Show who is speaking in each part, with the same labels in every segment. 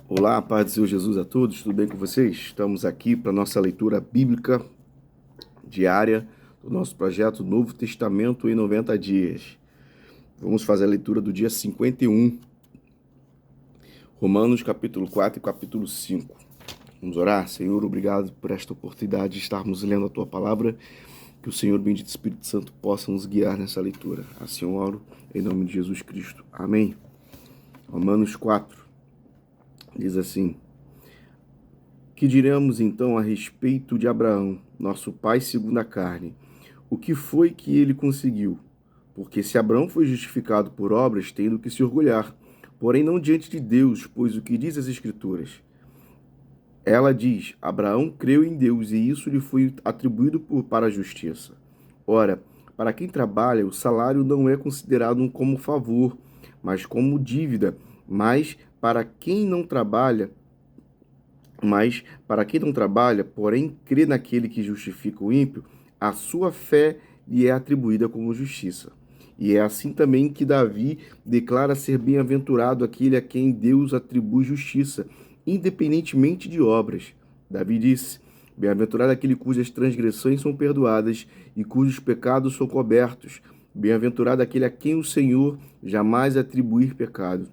Speaker 1: Olá, paz do Senhor Jesus a todos, tudo bem com vocês? Estamos aqui para a nossa leitura bíblica diária do nosso projeto Novo Testamento em 90 dias. Vamos fazer a leitura do dia 51, Romanos capítulo 4 e capítulo 5. Vamos orar? Senhor, obrigado por esta oportunidade de estarmos lendo a Tua Palavra, que o Senhor, bendito Espírito Santo, possa nos guiar nessa leitura. Assim eu oro, em nome de Jesus Cristo. Amém. Romanos 4 diz assim: Que diremos então a respeito de Abraão, nosso pai segundo a carne? O que foi que ele conseguiu? Porque se Abraão foi justificado por obras, tem do que se orgulhar, porém não diante de Deus, pois o que diz as Escrituras? Ela diz: Abraão creu em Deus e isso lhe foi atribuído para a justiça. Ora, para quem trabalha, o salário não é considerado como favor, mas como dívida. Mas para quem não trabalha, porém crê naquele que justifica o ímpio, a sua fé lhe é atribuída como justiça. E é assim também que Davi declara ser bem-aventurado aquele a quem Deus atribui justiça, independentemente de obras. Davi disse: Bem-aventurado aquele cujas transgressões são perdoadas e cujos pecados são cobertos. Bem-aventurado aquele a quem o Senhor jamais atribuir pecado.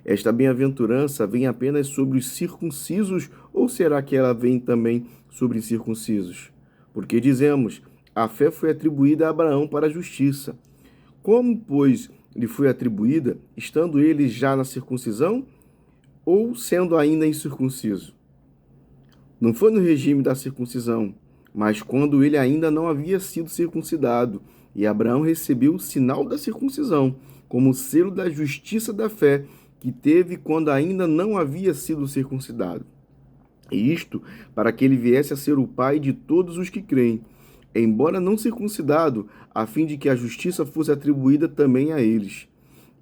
Speaker 1: Esta bem-aventurança vem apenas sobre os circuncisos, ou será que ela vem também sobre os incircuncisos? Porque dizemos: a fé foi atribuída a Abraão para a justiça. Como, pois, lhe foi atribuída, estando ele já na circuncisão ou sendo ainda incircunciso? Não foi no regime da circuncisão, mas quando ele ainda não havia sido circuncidado, e Abraão recebeu o sinal da circuncisão, como selo da justiça da fé que teve quando ainda não havia sido circuncidado. E isto para que ele viesse a ser o pai de todos os que creem, embora não circuncidado, a fim de que a justiça fosse atribuída também a eles.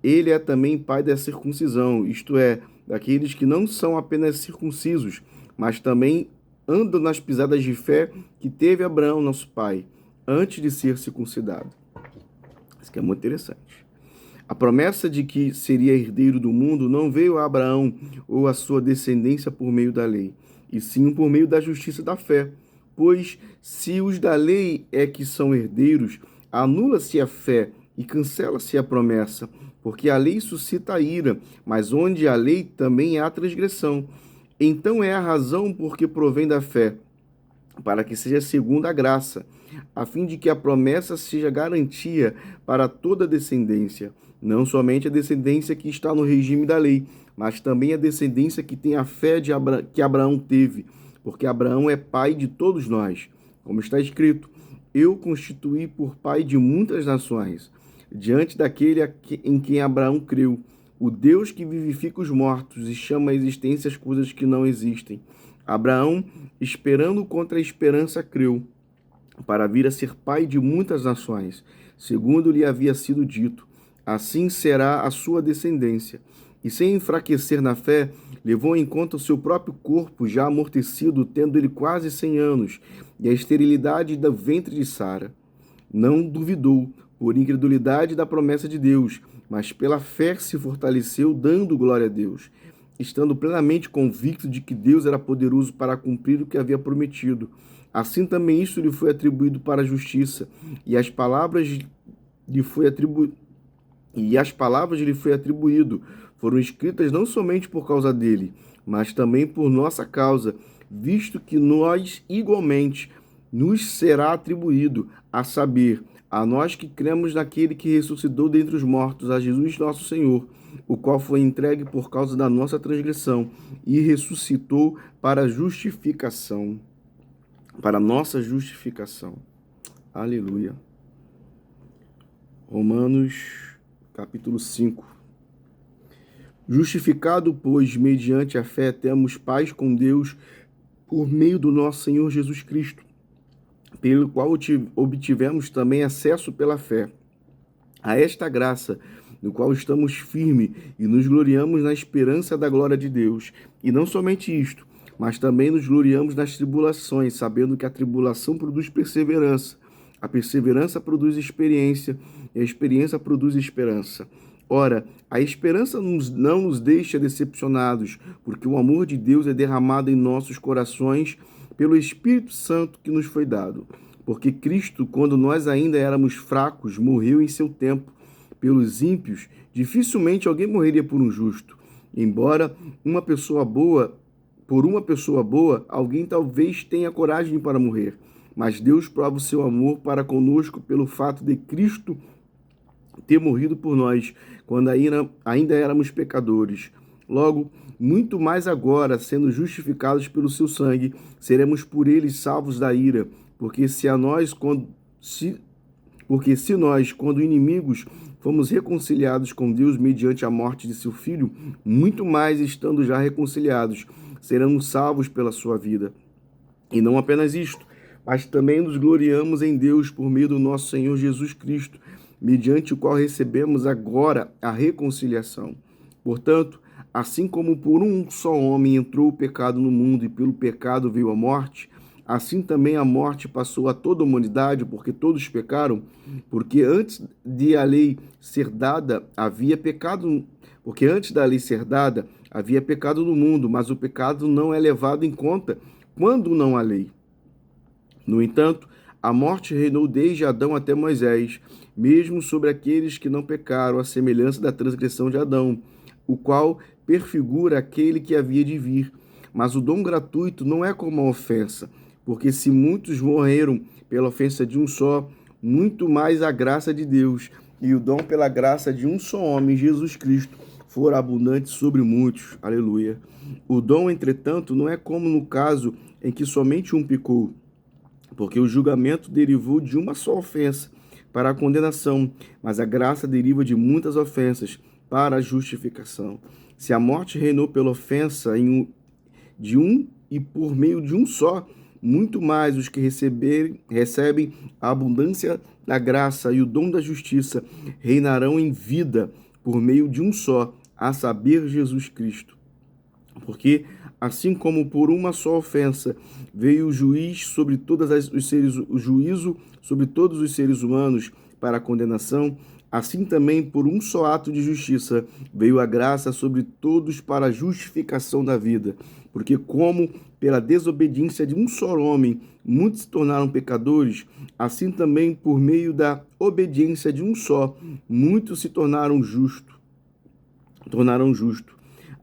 Speaker 1: Ele é também pai da circuncisão, isto é, daqueles que não são apenas circuncisos, mas também andam nas pisadas de fé que teve Abraão, nosso pai, antes de ser circuncidado. Isso aqui é muito interessante. A promessa de que seria herdeiro do mundo não veio a Abraão ou a sua descendência por meio da lei, e sim por meio da justiça da fé. Pois, se os da lei é que são herdeiros, anula-se a fé e cancela-se a promessa, porque a lei suscita a ira, mas onde há lei também há transgressão. Então é a razão porque provém da fé, para que seja segundo a graça, a fim de que a promessa seja garantia para toda a descendência, não somente a descendência que está no regime da lei, mas também a descendência que tem a fé que Abraão teve, porque Abraão é pai de todos nós. Como está escrito: Eu constituí por pai de muitas nações, diante daquele em quem Abraão creu, o Deus que vivifica os mortos e chama à existência as coisas que não existem. Abraão, esperando contra a esperança, creu, para vir a ser pai de muitas nações, segundo lhe havia sido dito: assim será a sua descendência. E sem enfraquecer na fé, levou em conta o seu próprio corpo, já amortecido, tendo ele quase 100 anos, e a esterilidade do ventre de Sara. Não duvidou, por incredulidade, da promessa de Deus, mas pela fé se fortaleceu, dando glória a Deus, estando plenamente convicto de que Deus era poderoso para cumprir o que havia prometido. Assim também isso lhe foi atribuído para a justiça, e as palavras lhe foi atribuído, foram escritas não somente por causa dele, mas também por nossa causa, visto que nós igualmente nos será atribuído, a saber, a nós que cremos naquele que ressuscitou dentre os mortos, a Jesus nosso Senhor, o qual foi entregue por causa da nossa transgressão e ressuscitou para a justificação, para a nossa justificação. Aleluia. Romanos, capítulo 5. Justificado, pois, mediante a fé, temos paz com Deus por meio do nosso Senhor Jesus Cristo, pelo qual obtivemos também acesso pela fé a esta graça, no qual estamos firmes e nos gloriamos na esperança da glória de Deus. E não somente isto, mas também nos gloriamos nas tribulações, sabendo que a tribulação produz perseverança, a perseverança produz experiência, e a experiência produz esperança. Ora, a esperança não nos deixa decepcionados, porque o amor de Deus é derramado em nossos corações pelo Espírito Santo que nos foi dado. Porque Cristo, quando nós ainda éramos fracos, morreu em seu tempo pelos ímpios. Dificilmente alguém morreria por um justo. Embora por uma pessoa boa, alguém talvez tenha coragem para morrer. Mas Deus prova o seu amor para conosco pelo fato de Cristo ter morrido por nós, quando ainda éramos pecadores. Logo, muito mais agora, sendo justificados pelo seu sangue, seremos por ele salvos da ira, porque se nós, quando inimigos, fomos reconciliados com Deus mediante a morte de seu Filho, muito mais, estando já reconciliados, seremos salvos pela sua vida. E não apenas isto, mas também nos gloriamos em Deus por meio do nosso Senhor Jesus Cristo, mediante o qual recebemos agora a reconciliação. Portanto, assim como por um só homem entrou o pecado no mundo e pelo pecado veio a morte, assim também a morte passou a toda a humanidade, porque todos pecaram, porque antes da lei ser dada havia pecado no mundo, mas o pecado não é levado em conta quando não há lei. No entanto, a morte reinou desde Adão até Moisés, mesmo sobre aqueles que não pecaram, à semelhança da transgressão de Adão, o qual perfigura aquele que havia de vir. Mas o dom gratuito não é como a ofensa, porque se muitos morreram pela ofensa de um só, muito mais a graça de Deus e o dom pela graça de um só homem, Jesus Cristo, for abundante sobre muitos. Aleluia. O dom, entretanto, não é como no caso em que somente um pecou, porque o julgamento derivou de uma só ofensa para a condenação, mas a graça deriva de muitas ofensas para a justificação. Se a morte reinou pela ofensa de um e por meio de um só, muito mais os que recebem a abundância da graça e o dom da justiça reinarão em vida por meio de um só, a saber, Jesus Cristo. Porque, assim como por uma só ofensa veio o juízo sobre todos os seres humanos para a condenação, assim também por um só ato de justiça veio a graça sobre todos para a justificação da vida. Porque como pela desobediência de um só homem muitos se tornaram pecadores, assim também por meio da obediência de um só muitos se tornaram justos.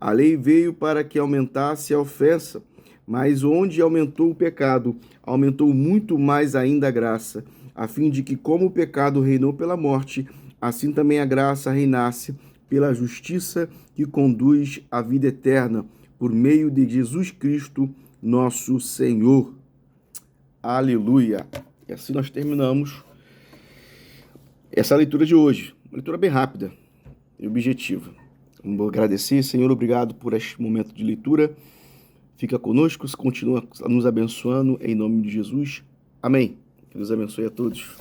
Speaker 1: A lei veio para que aumentasse a ofensa, mas onde aumentou o pecado, aumentou muito mais ainda a graça, a fim de que, como o pecado reinou pela morte, assim também a graça reinasse pela justiça que conduz à vida eterna, por meio de Jesus Cristo, nosso Senhor. Aleluia! E assim nós terminamos essa leitura de hoje. Uma leitura bem rápida e objetiva. Vamos agradecer, Senhor, obrigado por este momento de leitura. Fica conosco, continua nos abençoando, em nome de Jesus. Amém. Que Deus abençoe a todos.